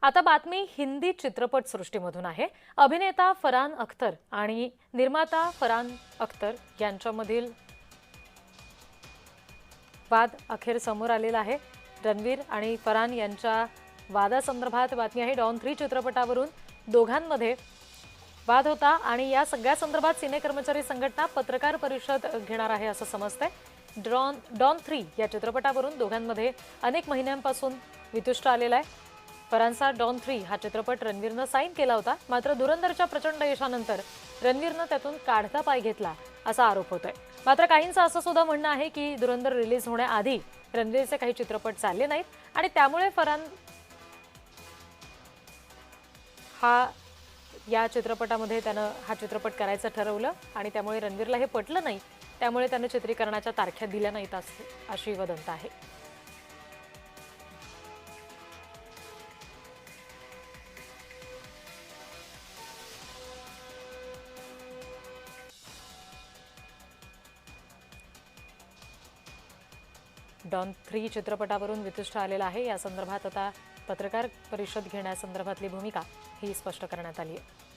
आता बातमी हिंदी चित्रपट सृष्टीमधून आहे। अभिनेता फरहान अख्तर आणि निर्माता फरहान अख्तर यांच्यामधील वाद अखेर समोर आलेला आहे। रणवीर आणि फरहान यांच्या वादासंदर्भात बातमी आहे। डॉन 3 चित्रपटावरून दोघांमध्ये वाद होता आणि या सगळ्या संदर्भात सिने कर्मचारी संघटना पत्रकार परिषद घेणार आहे असं समजतंय। डॉन 3 या चित्रपटावरून दोघांमध्ये अनेक महिन्यांपासून वितुष्ट आलेला आहे। फरहानचा डॉन 3 हा चित्रपट रणवीरनं साईन केला होता, मात्र धुरंधरच्या प्रचंड यशानंतर रणवीरनं त्यातून काढता पाय घेतला असा आरोप होतोय। मात्र काहींचं असं सुद्धा म्हणणं आहे की धुरंधर रिलीज होण्याआधी रणवीरचे काही चित्रपट चालले नाहीत आणि त्यामुळे फरहान या चित्रपटामध्ये त्यानं हा चित्रपट करायचं ठरवलं आणि त्यामुळे रणवीरला हे पटलं नाही, त्यामुळे त्यानं चित्रीकरणाच्या तारख्या दिल्या नाहीत अशी वदंत आहे। डॉन 3 चित्रपटावरून वितुष्ट आलेला आहे। या संदर्भात आता पत्रकार परिषद घेण्यासंदर्भातली भूमिका ही स्पष्ट करण्यात आली आहे।